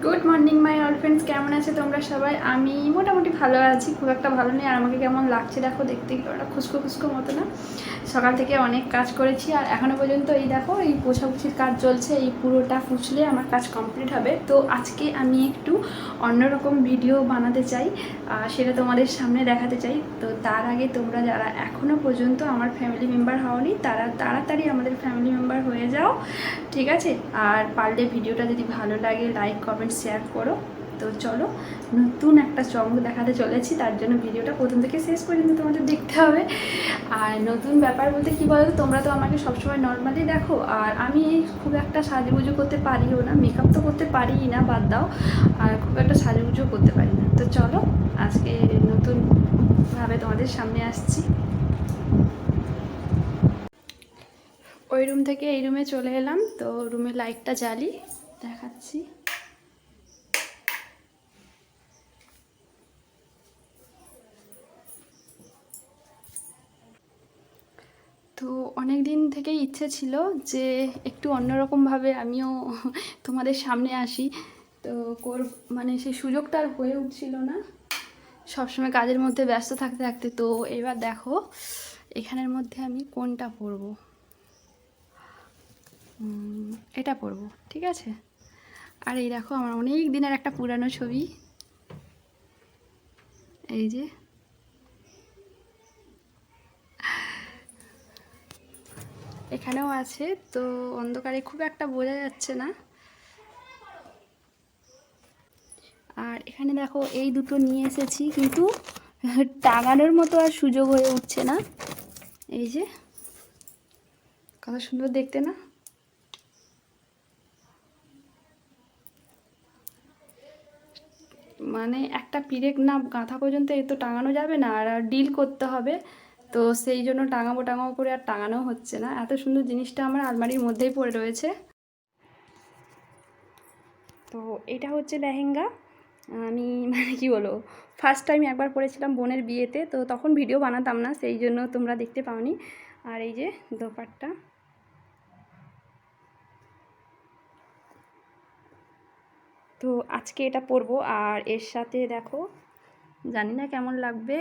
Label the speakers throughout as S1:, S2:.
S1: Good morning my all friends, কেমন আছে তোমরা সবাই? আমি মোটামুটি ভালো আছি, খুব একটা ভালো নেই। আর আমাকে কেমন লাগছে দেখো, দেখতে ওটা খুস্কো খুস্কো মতো না? সকাল থেকে অনেক কাজ করেছি আর এখনও পর্যন্ত এই দেখো এই পোছাপুছির কাজ চলছে। এই পুরোটা ফুছলে আমার কাজ কমপ্লিট হবে। তো আজকে আমি একটু অন্যরকম ভিডিও বানাতে চাই, সেটা তোমাদের সামনে দেখাতে চাই। তো তার আগে তোমরা যারা এখনও পর্যন্ত আমার ফ্যামিলি মেম্বার হওনি তারা তাড়াতাড়ি আমাদের ফ্যামিলি মেম্বার হয়ে যাও, ঠিক আছে? আর পারলে ভিডিওটা যদি ভালো লাগে লাইক কমেন্ট শেয়ার করো। তো চলো, নতুন একটা চমক দেখাতে চলেছি, তার জন্য ভিডিওটা প্রথম থেকে শেষ পর্যন্ত তোমাদের দেখতে হবে। আর নতুন ব্যাপার বলতে কী বলো তো, তোমরা তো আমাকে সবসময় নর্মালি দেখো, আর আমি খুব একটা সাজুগুজু করতে পারিও না, মেকআপ তো করতে পারিই না, বাদ দাও। আর খুব একটা সাজুগুজু করতে পারি না। তো চলো, আজকে নতুনভাবে তোমাদের সামনে আসছি। ওই রুম থেকে এই রুমে চলে এলাম, তো রুমের লাইটটা জ্বালি, দেখাচ্ছি। তো অনেক দিন থেকেই ইচ্ছে ছিল যে একটু অন্যরকমভাবে আমিও তোমাদের সামনে আসি। তো মানে সেই সুযোগটা আর হয়ে উঠছিল না, সবসময় কাজের মধ্যে ব্যস্ত থাকতে থাকতে। তো এবার দেখো এখানের মধ্যে আমি কোনটা পরবো, এটা পরবো, ঠিক আছে? আর এই দেখো আমার অনেক দিনের একটা পুরানো ছবি, এই যে এখানেও আছে। তো অন্ধকারে খুব একটা বোঝা যাচ্ছে না। আর এখানে দেখো এই দুটো নিয়ে এসেছি, কিন্তু টাঙানোর মতো আর সুযোগ হয়ে উঠছে না। এই যে কত সুন্দর দেখতে না? মানে একটা পিরেক না গাঁথা পর্যন্ত এ তো টাঙানো যাবে না, আর ডিল করতে হবে। তো সেই জন্য টাঙাবো টাঙাবো করে আর টাঙানো হচ্ছে না। এত সুন্দর জিনিসটা আমার আলমারির মধ্যেই পড়ে রয়েছে। তো এটা হচ্ছে লেহেঙ্গা। আমি মানে কি বলবো, ফার্স্ট টাইম একবার পরেছিলাম বোনের বিয়েতে, তো তখন ভিডিও বানাতাম না, সেই জন্য তোমরা দেখতে পাওনি। আর এই যে দোপাট্টা, তো আজকে এটা পরবো। আর এর সাথে দেখো, জানি না কেমন লাগবে,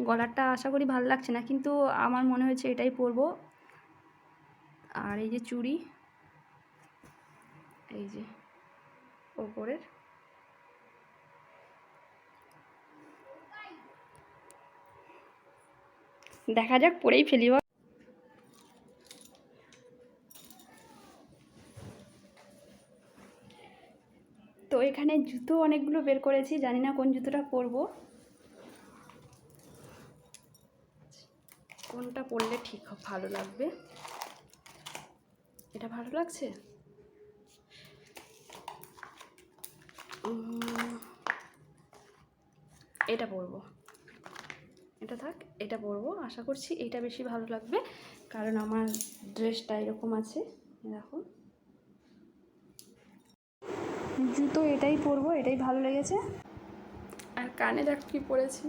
S1: গলাটা আশা করি ভালো লাগছে না, কিন্তু আমার মনে হয়েছে এটাই পরবো। আর এই যে চুড়ি, এই যে ওপরের, দেখা যাক, পরেই ফেলি। তো এখানে জুতো অনেকগুলো বের করেছি, জানি না কোন জুতোটা পরবো, কোনটা পরলে ঠিক ভালো লাগবে। এটা ভালো লাগছে, এটা পরবো, এটা থাক, এটা পরবো। আশা করছি এটা বেশি ভালো লাগবে, কারণ আমার ড্রেসটা এরকম আছে। দেখো জুতো এটাই পরবো, এটাই ভালো লেগেছে। আর কানে দেখ কি পরেছি,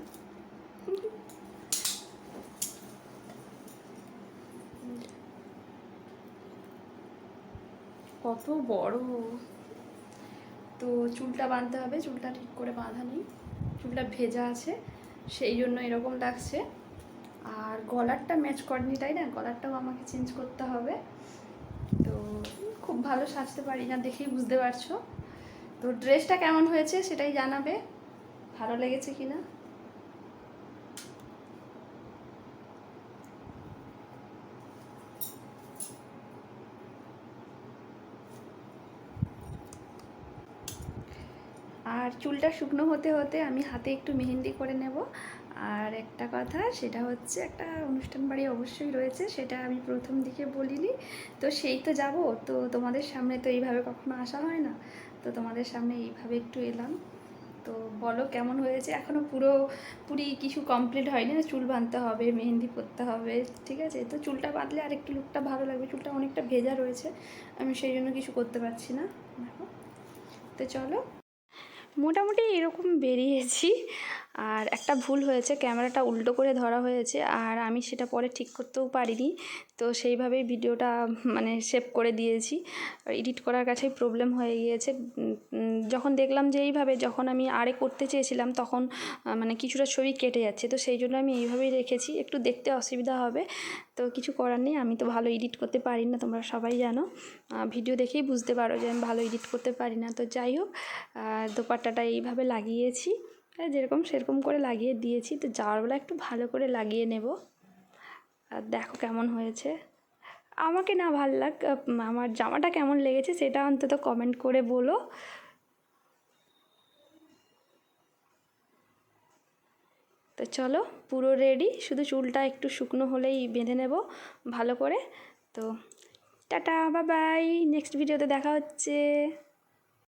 S1: কত বড়। তো চুলটা বাঁধতে হবে, চুলটা ঠিক করে বাঁধা নেই, চুলটা ভেজা আছে, সেই জন্য এরকম লাগছে। আর গলারটা ম্যাচ করেনি, তাই না? গলারটাও আমাকে চেঞ্জ করতে হবে। তো খুব ভালো সাজতে পারি না, দেখেই বুঝতে পারছো। তো ড্রেসটা কেমন হয়েছে সেটাই জানাবে, ভালো লেগেছে কি না। আর চুলটা শুকনো হতে হতে আমি হাতে একটু মেহেন্দি করে নেব। আর একটা কথা, সেটা হচ্ছে একটা অনুষ্ঠান বাড়ি অবশ্যই রয়েছে, সেটা আমি প্রথম দিকে বলিনি। তো সেই তো যাব, তো তোমাদের সামনে তো এইভাবে কখনো আসা হয় না, তো তোমাদের সামনে এইভাবে একটু এলাম। তো বলো কেমন হয়েছে? এখনও পুরোপুরি কিছু কমপ্লিট হয়নি, চুল বাঁধতে হবে, মেহেন্দি পরতে হবে, ঠিক আছে? তো চুলটা বাঁধলে আর একটু লুকটা ভালো লাগবে। চুলটা অনেকটা ভেজা রয়েছে, আমি সেই জন্য কিছু করতে পারছি না। দেখো, তো চলো, মোটামুটি এরকম বেরিয়েছি। আর একটা ভুল হয়েছে, ক্যামেরাটা উল্টো করে ধরা হয়েছে আর আমি সেটা পরে ঠিক করতেও পারিনি, তো সেইভাবেই ভিডিওটা মানে সেভ করে দিয়েছি। এডিট করার কাছেই প্রবলেম হয়ে গিয়েছে। যখন দেখলাম যে এইভাবে যখন আমি আরে করতে চেয়েছিলাম তখন মানে কিছুটা ছবি কেটে যাচ্ছে, তো সেই জন্য আমি এইভাবেই রেখেছি। একটু দেখতে অসুবিধা হবে, তো কিছু করার নেই। আমি তো ভালো এডিট করতে পারি না, তোমরা সবাই জানো, ভিডিও দেখেই বুঝতে পারো যে আমি ভালো এডিট করতে পারি না। তো যাই হোক, দোপাট্টাটা এইভাবে লাগিয়েছি, যেরকম সেরকম করে লাগিয়ে দিয়েছি। তো যাওয়ার বেলা একটু ভালো করে লাগিয়ে নেব। আর দেখো কেমন হয়েছে। আমাকে না ভাল লাগ, আমার জামাটা কেমন লেগেছে সেটা অন্তত কমেন্ট করে বলো। তো চলো, পুরো রেডি, শুধু চুলটা একটু শুকনো হলেই বেঁধে নেব ভালো করে। তো টাটা, বাই বাই, নেক্সট ভিডিওতে দেখা হচ্ছে।